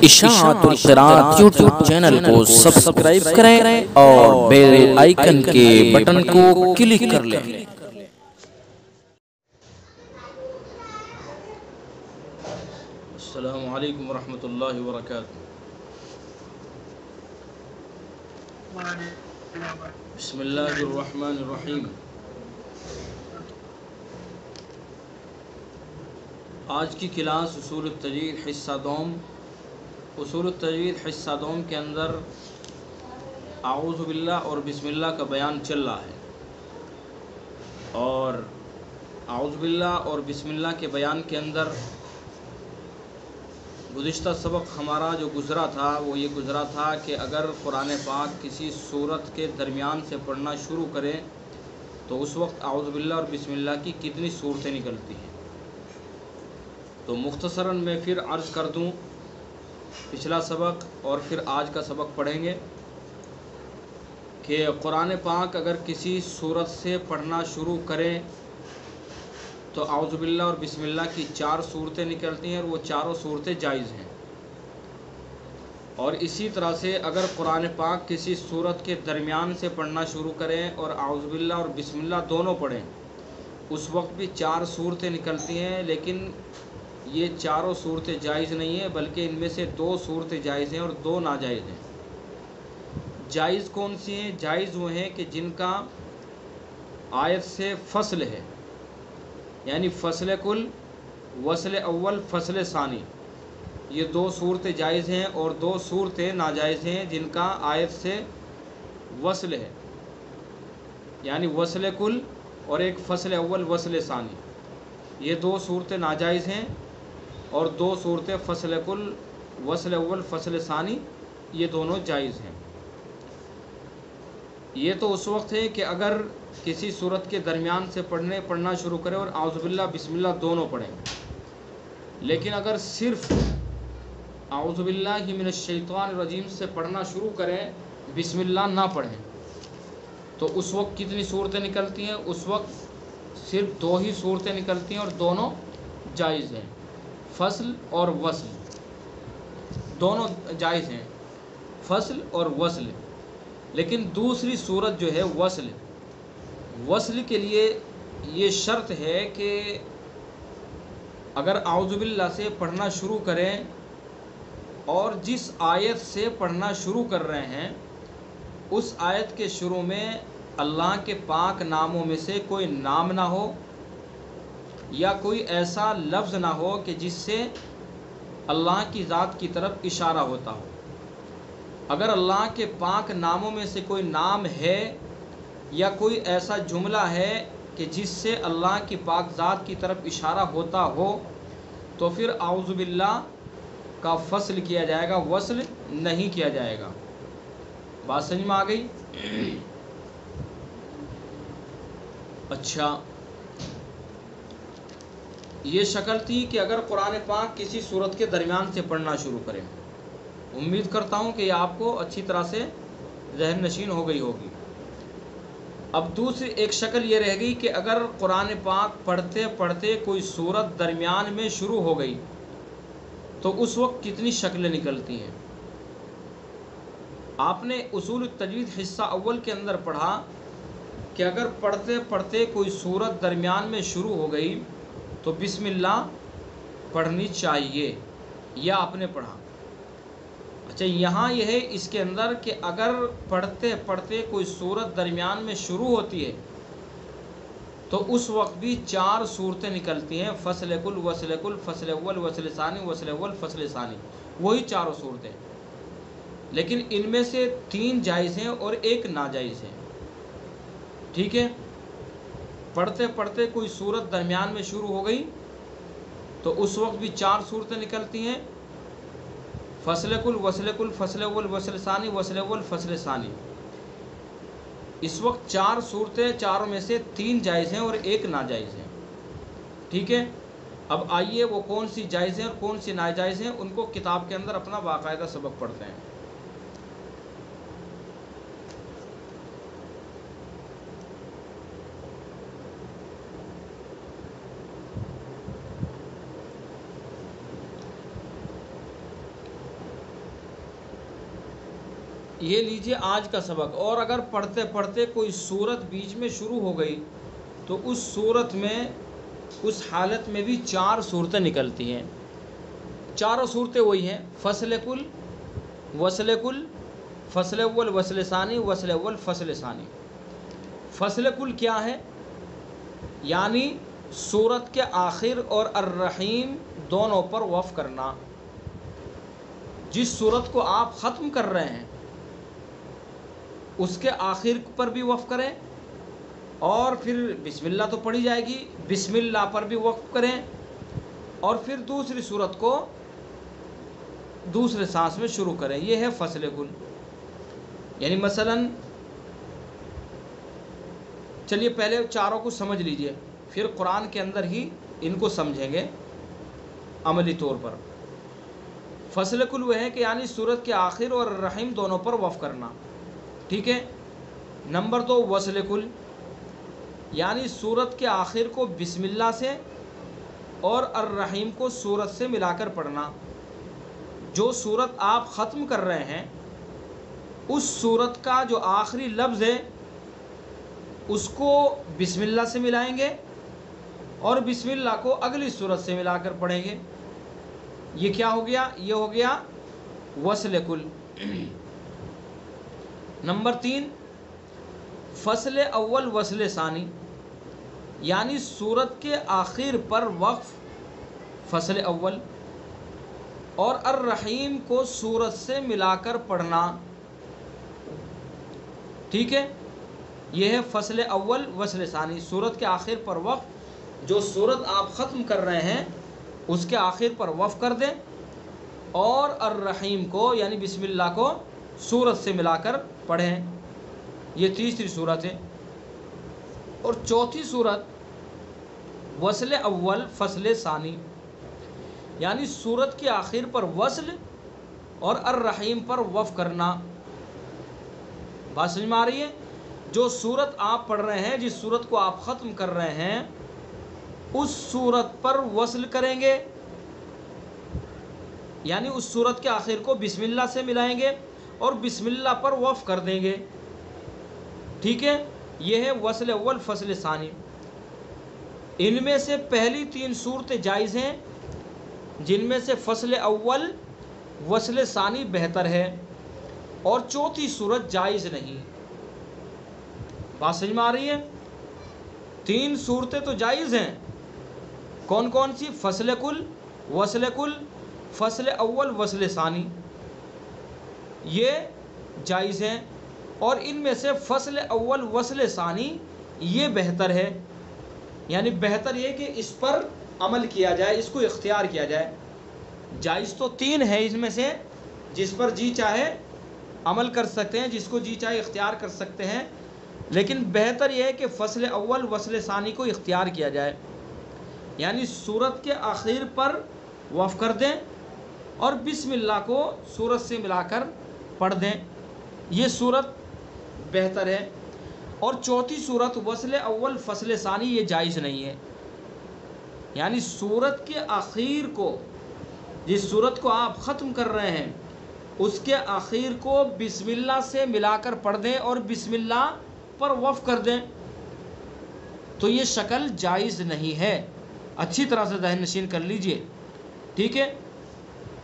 اشاعت القراءت YouTube channel کو subscribe کریں اور بیل آئیکن کے بٹن کو کلک کر لیں۔ السلام علیکم ورحمۃ اللہ وبرکاتہ۔ بسم اللہ الرحمن الرحیم۔ آج کی کلاس اصول التجوید حصہ دوم، اصول التجوید حصہ دوم کے اندر اعوذ باللہ اور بسم اللہ کا بیان چل رہا ہے، اور اعوذ باللہ اور بسم اللہ کے بیان کے اندر گزشتہ سبق ہمارا جو گزرا تھا وہ یہ گزرا تھا کہ اگر قرآن پاک کسی سورت کے درمیان سے پڑھنا شروع کرے تو اس وقت اعوذ باللہ اور بسم اللہ کی کتنی صورتیں نکلتی ہیں۔ تو مختصراً میں پھر عرض کر دوں، پچھلا سبق اور پھر آج کا سبق پڑھیں گے کہ قرآن پاک اگر کسی سورت سے پڑھنا شروع کرے تو اعوذ باللہ اور بسم اللہ کی 4 صورتیں نکلتی ہیں، اور وہ چاروں صورتیں جائز ہیں۔ اور اسی طرح سے اگر قرآن پاک کسی سورت کے درمیان سے پڑھنا شروع کریں اور اعوذ باللہ اور بسم اللہ دونوں پڑھیں، اس وقت بھی 4 صورتیں نکلتی ہیں، لیکن یہ چاروں صورتیں جائز نہیں ہیں، بلکہ ان میں سے 2 صورتیں جائز ہیں اور 2 ناجائز ہیں۔ جائز کون سی ہیں؟ جائز وہ ہیں کہ جن کا آیت سے فصل ہے، یعنی فصل کل، وصل اول، فصل ثانی، یہ 2 صورتیں جائز ہیں، اور 2 صورتیں ناجائز ہیں جن کا آیت سے وصل ہے، یعنی وصل کل اور ایک فصل اول وصل ثانی، یہ 2 صورتیں ناجائز ہیں، اور 2 صورتیں فصل کل، وصل اول، فصل ثانی، یہ دونوں جائز ہیں۔ یہ تو اس وقت ہے کہ اگر کسی صورت کے درمیان سے پڑھنا شروع کرے اور اعوذ باللہ بسم اللہ دونوں پڑھیں، لیکن اگر صرف اعوذ باللہ من الشیطان الرجیم سے پڑھنا شروع کریں، بسم اللہ نہ پڑھیں، تو اس وقت کتنی صورتیں نکلتی ہیں؟ اس وقت صرف 2 ہی صورتیں نکلتی ہیں، اور دونوں جائز ہیں، فصل اور وصل دونوں جائز ہیں، فصل اور وصل۔ لیکن دوسری صورت جو ہے وصل کے لیے یہ شرط ہے کہ اگر اعوذ باللہ سے پڑھنا شروع کریں اور جس آیت سے پڑھنا شروع کر رہے ہیں اس آیت کے شروع میں اللہ کے پاک ناموں میں سے کوئی نام نہ ہو، یا کوئی ایسا لفظ نہ ہو کہ جس سے اللہ کی ذات کی طرف اشارہ ہوتا ہو۔ اگر اللہ کے پاک ناموں میں سے کوئی نام ہے یا کوئی ایسا جملہ ہے کہ جس سے اللہ کی پاک ذات کی طرف اشارہ ہوتا ہو، تو پھر اعوذ باللہ کا فصل کیا جائے گا، وصل نہیں کیا جائے گا۔ بات سمجھ میں آ گئی؟ اچھا، یہ شکل تھی کہ اگر قرآن پاک کسی صورت کے درمیان سے پڑھنا شروع کریں۔ امید کرتا ہوں کہ یہ آپ کو اچھی طرح سے ذہن نشین ہو گئی ہوگی۔ اب دوسری ایک شکل یہ رہ گئی کہ اگر قرآن پاک پڑھتے پڑھتے کوئی صورت درمیان میں شروع ہو گئی تو اس وقت کتنی شکلیں نکلتی ہیں۔ آپ نے اصول التجوید حصہ اول کے اندر پڑھا کہ اگر پڑھتے پڑھتے کوئی صورت درمیان میں شروع ہو گئی تو بسم اللہ پڑھنی چاہیے، یا آپ نے پڑھا۔ اچھا، یہاں یہ ہے اس کے اندر کہ اگر پڑھتے پڑھتے کوئی صورت درمیان میں شروع ہوتی ہے تو اس وقت بھی 4 صورتیں نکلتی ہیں، فصل کل، وصل کل، فصل اول، وصل ثانی، وصل اول، فصل ثانی، وہی 4 صورتیں، لیکن ان میں سے 3 جائز ہیں اور 1 ناجائز ہے۔ ٹھیک ہے؟ پڑھتے پڑھتے کوئی صورت درمیان میں شروع ہو گئی تو اس وقت بھی 4 صورتیں نکلتی ہیں، فصل کل، وصل کل، فصل اول، وصل ثانی، وصل اول، فصل ثانی۔ اس وقت 4 صورتیں، 4 میں سے 3 جائز ہیں اور 1 ناجائز ہے۔ ٹھیک ہے؟ اب آئیے وہ کون سی جائز ہیں اور کون سی ناجائز ہیں ان کو کتاب کے اندر اپنا باقاعدہ سبق پڑھتے ہیں۔ یہ لیجئے آج کا سبق۔ اور اگر پڑھتے پڑھتے کوئی صورت بیچ میں شروع ہو گئی تو اس صورت میں، اس حالت میں بھی 4 صورتیں نکلتی ہیں۔ چاروں صورتیں وہی ہیں: فصل کل، وصل کل، فصل اول، وصل ثانی، وصل اول، فصل ثانی۔ فصل کل کیا ہے؟ یعنی صورت کے آخر اور الرحیم دونوں پر وقف کرنا۔ جس صورت کو آپ ختم کر رہے ہیں اس کے آخر پر بھی وقف کریں، اور پھر بسم اللہ تو پڑھی جائے گی، بسم اللہ پر بھی وقف کریں، اور پھر دوسری صورت کو دوسرے سانس میں شروع کریں۔ یہ ہے فصل کل۔ یعنی مثلاً چلیے پہلے چاروں کو سمجھ لیجئے، پھر قرآن کے اندر ہی ان کو سمجھیں گے عملی طور پر۔ فصل کل وہ ہے کہ یعنی سورت کے آخر اور الرحیم دونوں پر وقف کرنا، ٹھیک ہے۔ نمبر 2 وصل کل، یعنی سورت کے آخر کو بسم اللہ سے اور الرحیم کو سورت سے ملا کر پڑھنا۔ جو سورت آپ ختم کر رہے ہیں اس سورت کا جو آخری لفظ ہے اس کو بسم اللہ سے ملائیں گے اور بسم اللہ کو اگلی سورت سے ملا کر پڑھیں گے۔ یہ کیا ہو گیا؟ یہ ہو گیا وصل کل۔ نمبر 3 فصل اول، وصل ثانی، یعنی سورت کے آخر پر وقف فصل اول اور الرحیم کو سورت سے ملا کر پڑھنا، ٹھیک ہے۔ یہ ہے فصل اول، وصل ثانی، سورت کے آخر پر وقف۔ جو سورت آپ ختم کر رہے ہیں اس کے آخر پر وقف کر دیں اور الرحیم کو یعنی بسم اللہ کو سورت سے ملا کر پڑھیں۔ یہ تیسری صورت ہے۔ اور چوتھی صورت وصل اول، فصل ثانی، یعنی سورت کے آخر پر وصل اور الرحیم پر وقف کرنا۔ بات سمجھ میں آ رہی ہے؟ جو سورت آپ پڑھ رہے ہیں، جس سورت کو آپ ختم کر رہے ہیں اس سورت پر وصل کریں گے، یعنی اس سورت کے آخر کو بسم اللہ سے ملائیں گے اور بسم اللہ پر وقف کر دیں گے، ٹھیک ہے۔ یہ ہے وصل اول، فصل ثانی۔ ان میں سے پہلی 3 صورتیں جائز ہیں، جن میں سے فصل اول، وصل ثانی بہتر ہے، اور چوتھی صورت جائز نہیں۔ بات سمجھ میں آ رہی ہے؟ 3 صورتیں تو جائز ہیں، کون کون سی؟ فصل کل، وصل کل، فصل اول، وصل ثانی، یہ جائز ہیں، اور ان میں سے فصل اول، وصل ثانی یہ بہتر ہے۔ یعنی بہتر یہ کہ اس پر عمل کیا جائے، اس کو اختیار کیا جائے۔ جائز تو 3 ہے، اس میں سے جس پر جی چاہے عمل کر سکتے ہیں، جس کو جی چاہے اختیار کر سکتے ہیں، لیکن بہتر یہ ہے کہ فصل اول، وصل ثانی کو اختیار کیا جائے، یعنی سورت کے آخر پر وقف کر دیں اور بسم اللہ کو سورت سے ملا کر پڑھ دیں، یہ صورت بہتر ہے۔ اور چوتھی صورت وصل اول، فصل ثانی یہ جائز نہیں ہے، یعنی سورت کے آخر کو، جس سورت کو آپ ختم کر رہے ہیں اس کے آخر کو بسم اللہ سے ملا کر پڑھ دیں اور بسم اللہ پر وقف کر دیں، تو یہ شکل جائز نہیں ہے۔ اچھی طرح سے ذہن نشین کر لیجئے، ٹھیک ہے۔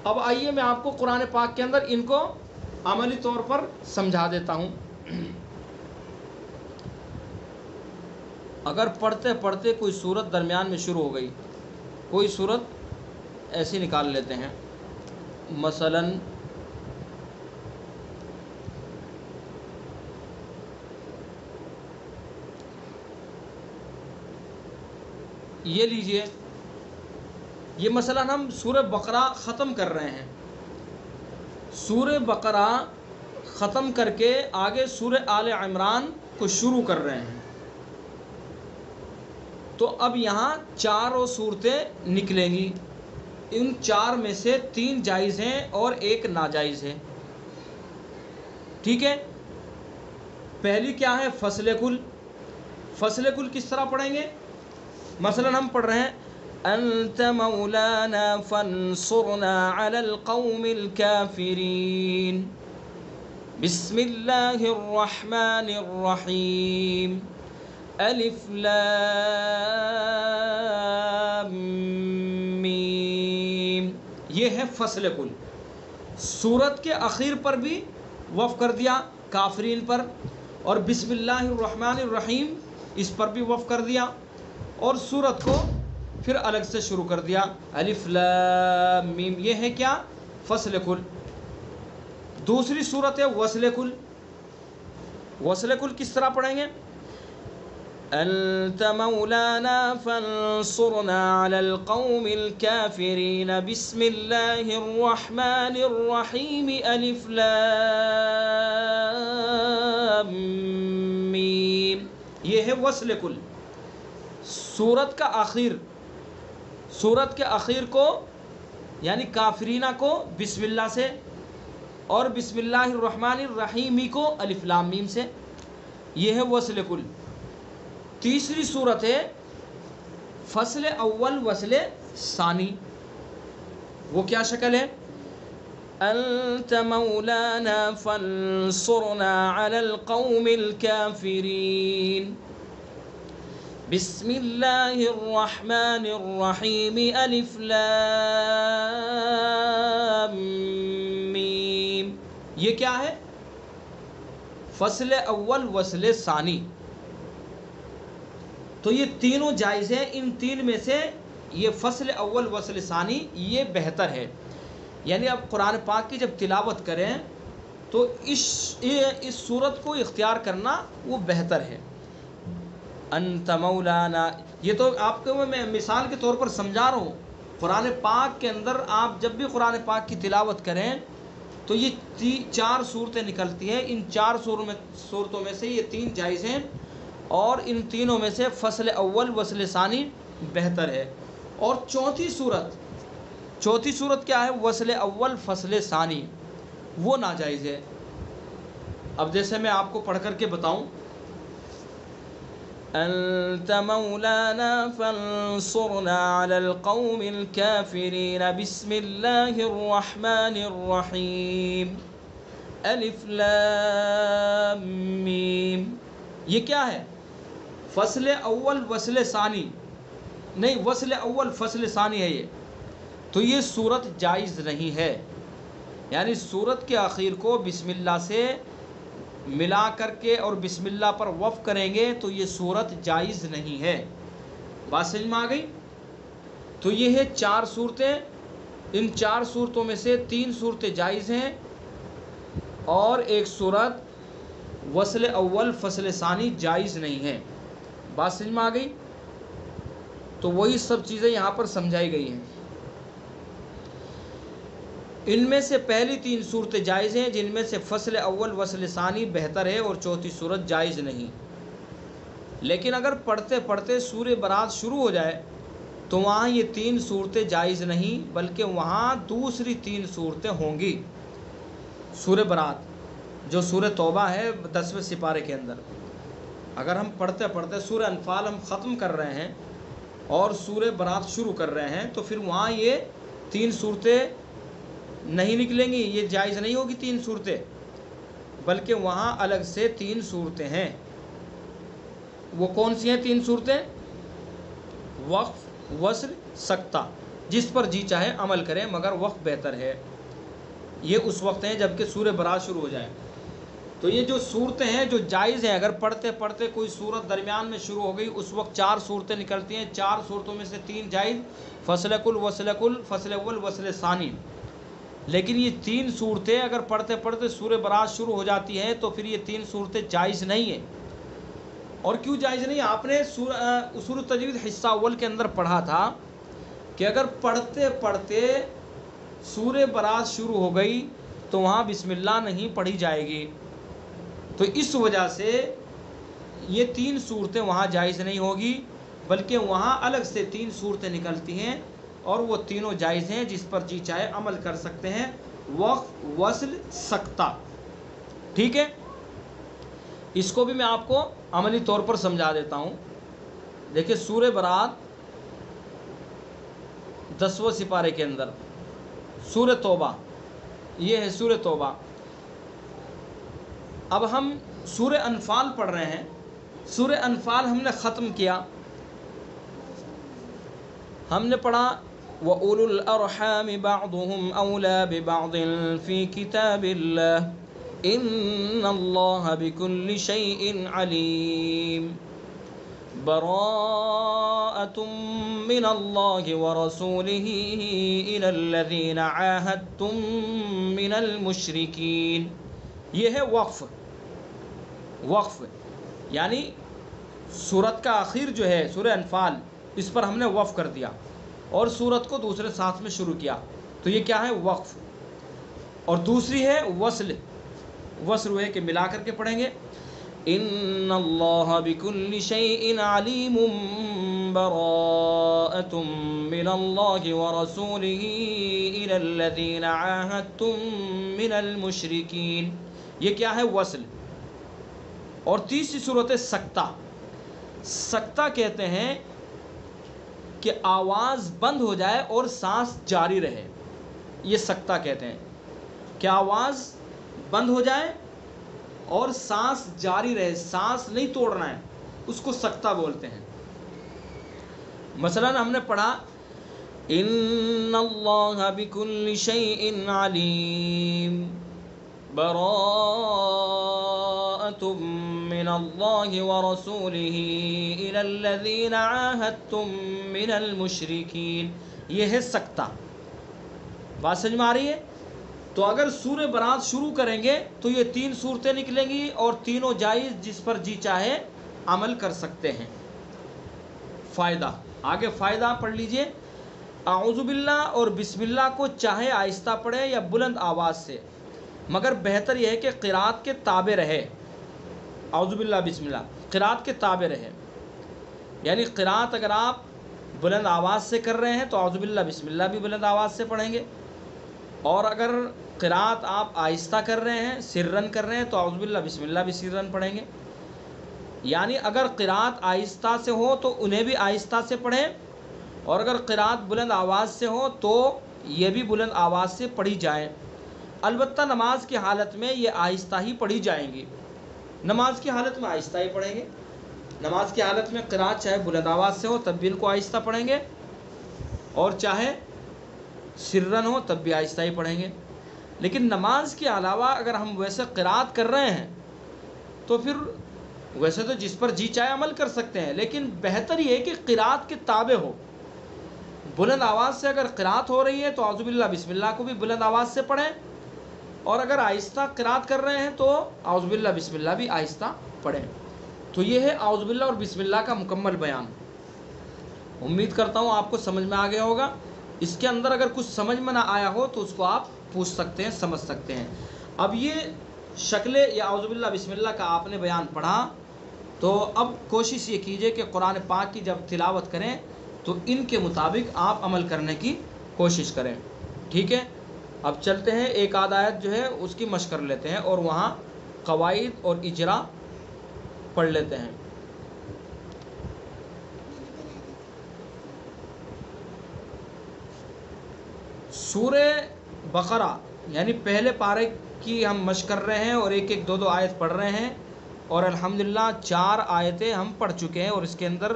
اب آئیے میں آپ کو قرآن پاک کے اندر ان کو عملی طور پر سمجھا دیتا ہوں۔ اگر پڑھتے پڑھتے کوئی صورت درمیان میں شروع ہو گئی، کوئی صورت ایسی نکال لیتے ہیں، مثلاً یہ لیجئے، یہ مثلا ہم سورہ بقرہ ختم کر رہے ہیں، سورہ بقرہ ختم کر کے آگے سورہ آل عمران کو شروع کر رہے ہیں، تو اب یہاں 4 صورتیں نکلیں گی، ان 4 میں سے 3 جائز ہیں اور 1 ناجائز ہے، ٹھیک ہے۔ پہلی کیا ہے؟ فصل کل۔ فصل کل کس طرح پڑھیں گے؟ مثلا ہم پڑھ رہے ہیں انت مولانا فانصرنا علی القوم الکافرین، بسم اللہ الرحمن الرحیم، الف لام میم، یہ ہے فصل کل۔ سورت کے اخیر پر بھی وقف کر دیا کافرین پر، اور بسم اللہ الرحمن الرحیم اس پر بھی وقف کر دیا، اور سورت کو پھر الگ سے شروع کر دیا الف لام میم، یہ ہے کیا؟ فصل کل۔ دوسری صورت ہے وصل کل۔ وصل کل کس طرح پڑھیں گے؟ انت مولانا فانصرنا علی القوم الكافرین، بسم اللہ الرحمن الرحیم، الف لام میم، یہ ہے وصل کل۔ سورت کا آخر، سورت کے آخر کو یعنی کافرینہ کو بسم اللہ سے، اور بسم اللہ الرحمن الرحیم کو الف لام میم سے، یہ ہے وصل کل۔ تیسری صورت ہے فصل اول وصل ثانی، وہ کیا شکل ہے؟ انت مولانا فانصرنا علی القوم الکافرین، بسم اللہ الرحمن الرحیم، الف لام میم، یہ کیا ہے؟ فصل اول وصل ثانی۔ تو یہ تینوں جائز ہیں، ان تین میں سے یہ فصل اول وصل ثانی یہ بہتر ہے، یعنی اب قرآن پاک کی جب تلاوت کریں تو اس صورت کو اختیار کرنا وہ بہتر ہے۔ انت مولانا، یہ تو آپ کو میں مثال کے طور پر سمجھا رہا ہوں۔ قرآن پاک کے اندر آپ جب بھی قرآن پاک کی تلاوت کریں تو یہ چار صورتیں نکلتی ہیں، ان چار صورتوں میں سے یہ تین جائز ہیں، اور ان تینوں میں سے فصل اول وصل ثانی بہتر ہے۔ اور چوتھی صورت کیا ہے؟ وصل اول فصل ثانی، وہ ناجائز ہے۔ اب جیسے میں آپ کو پڑھ کر کے بتاؤں، انت مولانا فانصرنا علی القوم الکافرین، بسم اللہ الرحمن الرحیم، الف لام میم، یہ کیا ہے؟ فصل اول وصل ثانی نہیں، وصل اول فصل ثانی ہے یہ، تو یہ صورت جائز نہیں ہے، یعنی صورت کے آخر کو بسم اللہ سے ملا کر کے اور بسم اللہ پر وقف کریں گے تو یہ صورت جائز نہیں ہے۔ بات سمجھ میں آ گئی؟ تو یہ ہے چار صورتیں، ان چار صورتوں میں سے تین صورتیں جائز ہیں، اور ایک صورت وصل اول فصل ثانی جائز نہیں ہے۔ بات سمجھ میں آ گئی؟ تو وہی سب چیزیں یہاں پر سمجھائی گئی ہیں۔ ان میں سے پہلی تین صورتیں جائز ہیں، جن میں سے فصل اول وصل ثانی بہتر ہے، اور چوتھی صورت جائز نہیں۔ لیکن اگر پڑھتے پڑھتے سورہ برات شروع ہو جائے تو وہاں یہ تین صورتیں جائز نہیں، بلکہ وہاں دوسری تین صورتیں ہوں گی۔ سورہ برات جو سورہ توبہ ہے 10ویں سپارے کے اندر، اگر ہم پڑھتے پڑھتے سورہ انفال ہم ختم کر رہے ہیں اور سورہ برات شروع کر رہے ہیں تو پھر وہاں یہ تین صورتیں نہیں نکلیں گی، یہ جائز نہیں ہوگی تین صورتیں، بلکہ وہاں الگ سے تین صورتیں ہیں۔ وہ کون سی ہیں تین صورتیں؟ وقف، وصل، سکتہ، جس پر جی چاہے عمل کریں مگر وقف بہتر ہے۔ یہ اس وقت ہیں جب کہ سورہ برات شروع ہو جائے۔ تو یہ جو صورتیں ہیں جو جائز ہیں، اگر پڑھتے پڑھتے کوئی صورت درمیان میں شروع ہو گئی اس وقت چار صورتیں نکلتی ہیں، چار صورتوں میں سے تین جائز، فصل کل، وصل کل، فصل اول، وصل ثانی۔ لیکن یہ تین صورتیں اگر پڑھتے پڑھتے سورہ برات شروع ہو جاتی ہیں تو پھر یہ تین صورتیں جائز نہیں ہیں۔ اور کیوں جائز نہیں؟ آپ نے اصول التجوید حصہ اول کے اندر پڑھا تھا کہ اگر پڑھتے پڑھتے سورہ برات شروع ہو گئی تو وہاں بسم اللہ نہیں پڑھی جائے گی، تو اس وجہ سے یہ تین صورتیں وہاں جائز نہیں ہوگی، بلکہ وہاں الگ سے تین صورتیں نکلتی ہیں، اور وہ تینوں جائز ہیں، جس پر جی چاہے عمل کر سکتے ہیں، وقف، وصل، سکتہ۔ ٹھیک ہے؟ اس کو بھی میں آپ کو عملی طور پر سمجھا دیتا ہوں۔ دیکھیں سورہ برات 10ویں سپارے کے اندر، سورہ توبہ، یہ ہے سورہ توبہ، اب ہم سورہ انفال پڑھ رہے ہیں. سورہ انفال ہم نے ختم کیا. ہم نے پڑھا وَأُولُو الْأَرْحَامِ بَعْضُهُمْ أَوْلَى بِبَعْضٍ فِي كِتَابِ اللَّهِ إِنَّ اللَّهَ بِكُلِّ شَيْءٍ عَلِيمٌ. بَرَاءَةٌ مِّنَ اللَّهِ وَرَسُولِهِ إِلَى الَّذِينَ عَاهَدتُّم مِّنَ الْمُشْرِكِينَ. یہ ہے وقف یعنی سورت کا آخر جو ہے سورہ انفال، اس پر ہم نے وقف کر دیا اور سورت کو دوسرے ساتھ میں شروع کیا. تو یہ کیا ہے؟ وقف. اور دوسری ہے وصل ہوئے کہ ملا کر کے پڑھیں گے ان اللہ بکل شیء علیم براءۃ من اللہ ورسولہ الی الذین عاہدتم من المشرکین. یہ کیا ہے؟ وصل. اور تیسری صورت ہے سکتہ کہتے ہیں کہ آواز بند ہو جائے اور سانس جاری رہے. یہ سکتہ کہتے ہیں کہ آواز بند ہو جائے اور سانس جاری رہے، سانس نہیں توڑنا ہے، اس کو سکتہ بولتے ہیں. مثلا ہم نے پڑھا ان اللہ بکل شیء علیم براءۃ من اللہ ورسولہ الی الذین عاہدتم من المشرکین. یہ ہے سکتہ. بات سمجھ میں آ رہی ہے؟ تو اگر سورہ برات شروع کریں گے تو یہ 3 صورتیں نکلیں گی اور تینوں جائز، جس پر جی چاہے عمل کر سکتے ہیں. فائدہ آگے فائدہ پڑھ لیجئے. اعوذ باللہ اور بسم اللہ کو چاہے آہستہ پڑھے یا بلند آواز سے، مگر بہتر یہ ہے کہ قرات کے تابع رہے. اعوذ باللہ بسم اللہ قرات کے تابع رہے، یعنی قرات اگر آپ بلند آواز سے کر رہے ہیں تو اعوذ باللہ بسم اللہ بھی بلند آواز سے پڑھیں گے، اور اگر قرات آپ آہستہ کر رہے ہیں، سرن کر رہے ہیں، تو اعوذ باللہ بسم اللہ بھی سرن پڑھیں گے. یعنی اگر قرات آہستہ سے ہو تو انہیں بھی آہستہ سے پڑھیں، اور اگر قرات بلند آواز سے ہو تو یہ بھی بلند آواز سے پڑھی جائیں. البتہ نماز کی حالت میں یہ آہستہ ہی پڑھی جائیں گی. نماز کی حالت میں آہستہ ہی پڑھیں گے. نماز کی حالت میں قرات چاہے بلند آواز سے ہو تب بھی ان کو آہستہ پڑھیں گے، اور چاہے سرن ہو تب بھی آہستہ ہی پڑھیں گے. لیکن نماز کے علاوہ اگر ہم ویسے قرات کر رہے ہیں تو پھر ویسے تو جس پر جی چاہے عمل کر سکتے ہیں، لیکن بہتر یہ ہے کہ قرات کے تابع ہو. بلند آواز سے اگر قرات ہو رہی ہے تو اعوذ باللہ بسم اللہ کو بھی بلند آواز سے پڑھیں، اور اگر آہستہ قرات کر رہے ہیں تو اعوذ باللہ بسم اللہ بھی آہستہ پڑھیں. تو یہ ہے اعوذ باللہ اور بسم اللہ کا مکمل بیان. امید کرتا ہوں آپ کو سمجھ میں آ گیا ہوگا. اس کے اندر اگر کچھ سمجھ میں نہ آیا ہو تو اس کو آپ پوچھ سکتے ہیں، سمجھ سکتے ہیں. اب یہ شکل یا اعوذ باللہ بسم اللہ کا آپ نے بیان پڑھا، تو اب کوشش یہ کیجئے کہ قرآن پاک کی جب تلاوت کریں تو ان کے مطابق آپ عمل کرنے کی کوشش کریں. ٹھیک ہے؟ اب چلتے ہیں ایک آدھ آیت جو ہے اس کی مشق کر لیتے ہیں اور وہاں قواعد اور اجرا پڑھ لیتے ہیں. سورہ بقرہ یعنی پہلے پارے کی ہم مشق کر رہے ہیں اور ایک ایک 2 آیت پڑھ رہے ہیں، اور الحمدللہ 4 آیتیں ہم پڑھ چکے ہیں اور اس کے اندر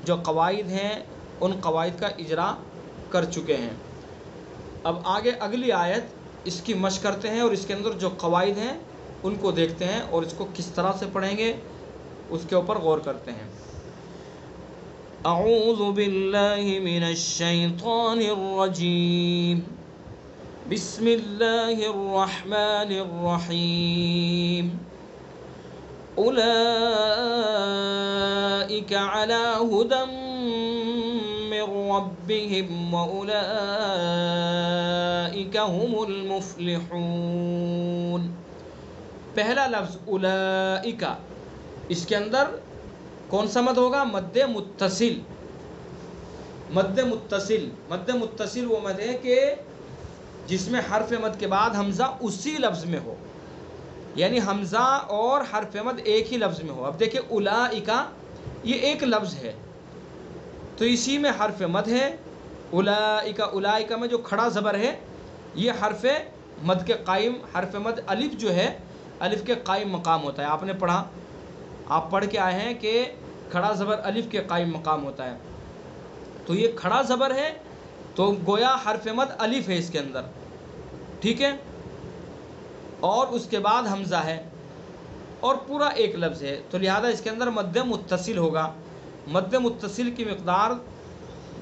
جو قواعد ہیں ان قواعد کا اجرا کر چکے ہیں. اب آگے اگلی آیت اس کی مشق کرتے ہیں اور اس کے اندر جو قواعد ہیں ان کو دیکھتے ہیں اور اس کو کس طرح سے پڑھیں گے اس کے اوپر غور کرتے ہیں. اعوذ باللہ من الشیطان الرجیم بسم اللہ الرحمن الرحیم اولئک علی ھدی من ربہم واولئک هم المفلحون. پہلا لفظ اولئک، اس کے اندر کون سا مد ہوگا؟ مد متصل. مد متصل وہ مد ہے کہ جس میں حرف مد کے بعد حمزہ اسی لفظ میں ہو، یعنی حمزہ اور حرف مد ایک ہی لفظ میں ہو. اب دیکھیں اولئک یہ ایک لفظ ہے تو اسی میں حرف مد ہے. اولئک میں جو کھڑا زبر ہے یہ حرف مد کے قائم حرف مد الف جو ہے، الف کے قائم مقام ہوتا ہے. آپ نے پڑھا، آپ پڑھ کے آئے ہیں کہ کھڑا زبر الف کے قائم مقام ہوتا ہے. تو یہ کھڑا زبر ہے تو گویا حرف مد الف ہے اس کے اندر، ٹھیک ہے، اور اس کے بعد حمزہ ہے اور پورا ایک لفظ ہے. تو لہذا اس کے اندر مد متصل ہوگا. مد متصل کی مقدار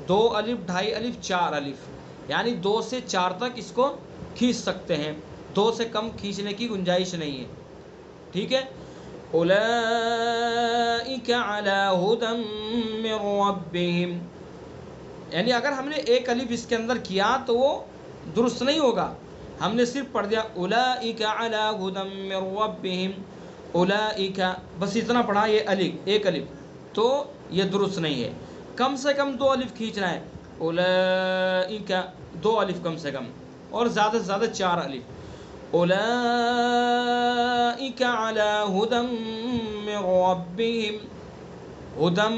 2 الف 2.5 الف 4 الف، یعنی 2 سے 4 تک اس کو کھینچ سکتے ہیں، 2 سے کم کھینچنے کی گنجائش نہیں ہے، ٹھیک ہے. اولئک علی ھدی من ربہم، یعنی اگر ہم نے ایک الف اس کے اندر کیا تو وہ درست نہیں ہوگا. ہم نے صرف پڑھ دیا اولئک علی ھدی من ربہم، اولئک بس اتنا پڑھا، یہ الف ایک الف، تو یہ درست نہیں ہے. کم سے کم 2 الف کھینچنا ہے. اولئک 2 الف کم سے کم، اور زیادہ سے زیادہ 4 الف. اولئک علی ھدی من ربہم، ھدی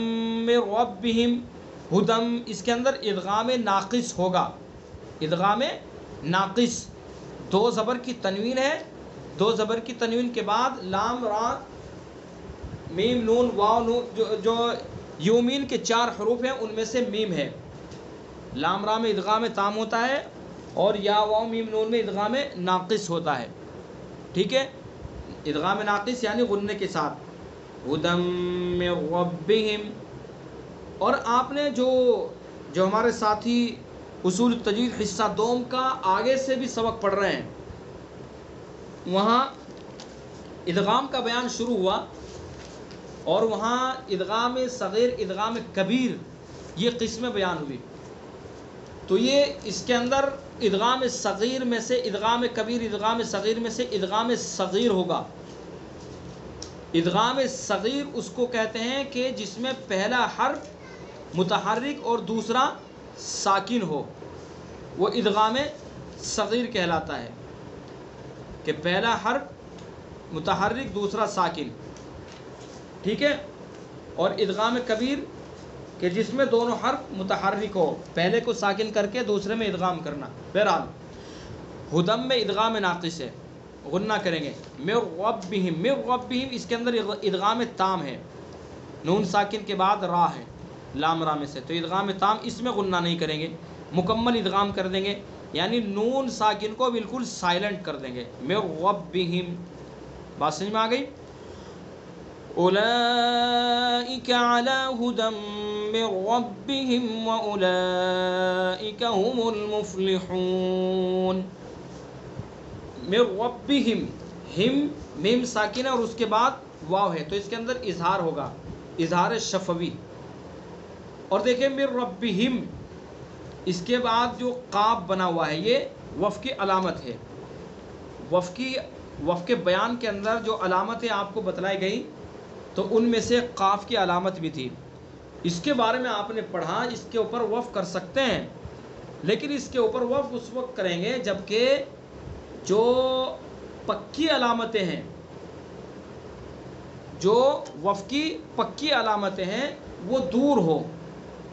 من ربہم، ھدم اس کے اندر ادغام ناقص ہوگا. ادغام ناقص، 2 زبر کی تنوین ہے، 2 زبر کی تنوین کے بعد لام را میم نون واو نون، جو یومین کے 4 حروف ہیں ان میں سے میم ہے. لام را میں ادغام تام ہوتا ہے اور یا واو میم نون میں ادغام ناقص ہوتا ہے، ٹھیک ہے. ادغام ناقص یعنی غننے کے ساتھ. ھدی من ربہم. اور آپ نے جو ہمارے ساتھی اصول التجوید حصہ دوم کا آگے سے بھی سبق پڑھ رہے ہیں، وہاں ادغام کا بیان شروع ہوا اور وہاں ادغام صغیر ادغام کبیر یہ قسمیں بیان ہوئی. تو یہ اس کے اندر ادغام صغیر میں سے ادغام کبیر، ادغام صغیر میں سے ادغام صغیر ہوگا. ادغام صغیر اس کو کہتے ہیں کہ جس میں پہلا حرف متحرک اور دوسرا ساکن ہو، وہ ادغام صغیر کہلاتا ہے. کہ پہلا حرف متحرک دوسرا ساکن، ٹھیک ہے. اور ادغام کبیر کہ جس میں دونوں حرف متحرک ہو، پہلے کو ساکن کر کے دوسرے میں ادغام کرنا. بہرحال ھدم میں ادغام ناقص ہے، غنہ کریں گے. من ربہم، من ربہم اس کے اندر ادغام تام ہے، نون ساکن کے بعد را ہے لام را میں سے، تو ادغام تام، اس میں غنہ نہیں کریں گے، مکمل ادغام کر دیں گے، یعنی نون ساکن کو بالکل سائلنٹ کر دیں گے. من ربہم، بات سمجھ میں آ گئی. اولئک علی ھدی من ربہم واولئک ھم المفلحون. من ربہم، ہم میم ساکن ہے اور اس کے بعد واو ہے، تو اس کے اندر اظہار ہوگا، اظہار شفوی. اور دیکھیں من ربہم، اس کے بعد جو قاف بنا ہوا ہے یہ وف کی علامت ہے. وف کے بیان کے اندر جو علامتیں آپ کو بتلائی گئیں تو ان میں سے قاف کی علامت بھی تھی. اس کے بارے میں آپ نے پڑھا، اس کے اوپر وف کر سکتے ہیں، لیکن اس کے اوپر وف اس وقت کریں گے جبکہ جو پکی علامتیں ہیں، جو وف کی پکی علامتیں ہیں وہ دور ہو،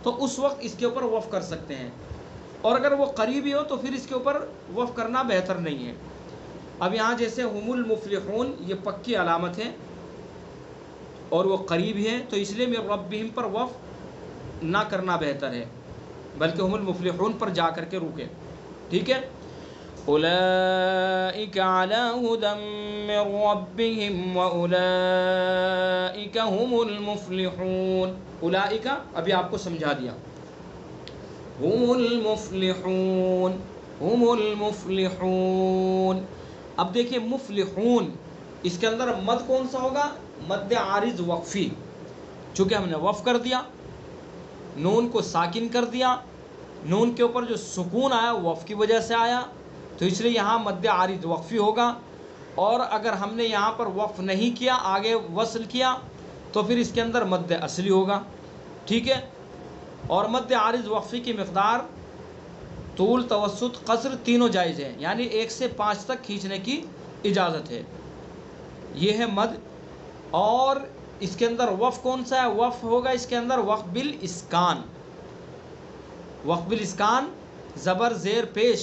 تو اس وقت اس کے اوپر وف کر سکتے ہیں. اور اگر وہ قریبی ہو تو پھر اس کے اوپر وف کرنا بہتر نہیں ہے. اب یہاں جیسے ہم المفلحون یہ پکی علامت ہے اور وہ قریب ہے، تو اس لیے من ربہم پر وف نہ کرنا بہتر ہے، بلکہ ہم المفلحون پر جا کر کے رکے، ٹھیک ہے. اولئک علی ھدی من ربہم واولئک ھم المفلحون. اولئک ابھی آپ کو سمجھا دیا، ہم المفلحون، ہم المفلحون. اب دیکھیں مفلحون، اس کے اندر مد کون سا ہوگا؟ مد عارض وقفی. چونکہ ہم نے وقف کر دیا، نون کو ساکن کر دیا، نون کے اوپر جو سکون آیا وقف کی وجہ سے آیا، تو اس لیے یہاں مد عارض وقفی ہوگا. اور اگر ہم نے یہاں پر وقف نہیں کیا، آگے وصل کیا، تو پھر اس کے اندر مد اصلی ہوگا، ٹھیک ہے. اور مد عارض وقفی کی مقدار طول، توسط، قصر تینوں جائز ہیں، یعنی 1 سے 5 تک کھینچنے کی اجازت ہے. یہ ہے مد. اور اس کے اندر وقف کون سا ہے؟ وقف ہوگا اس کے اندر وقف بالاسکان. وقف بالاسکان، زبر زیر پیش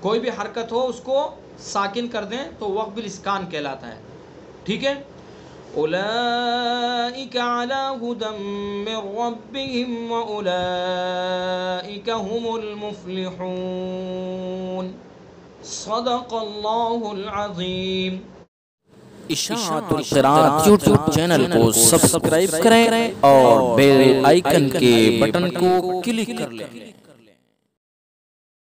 کوئی بھی حرکت ہو اس کو ساکن کر دیں تو وقف بالاسکان کہلاتا ہے. ٹھیک ہے. اولئک علی ھدی من ربہم واولئک ھم المفلحون. صدق اللہ العظیم. اشاعت القراءت یوٹیوب چینل کو سبسکرائب کریں اور بیل آئیکن کے بٹن کو کلک کر لیں.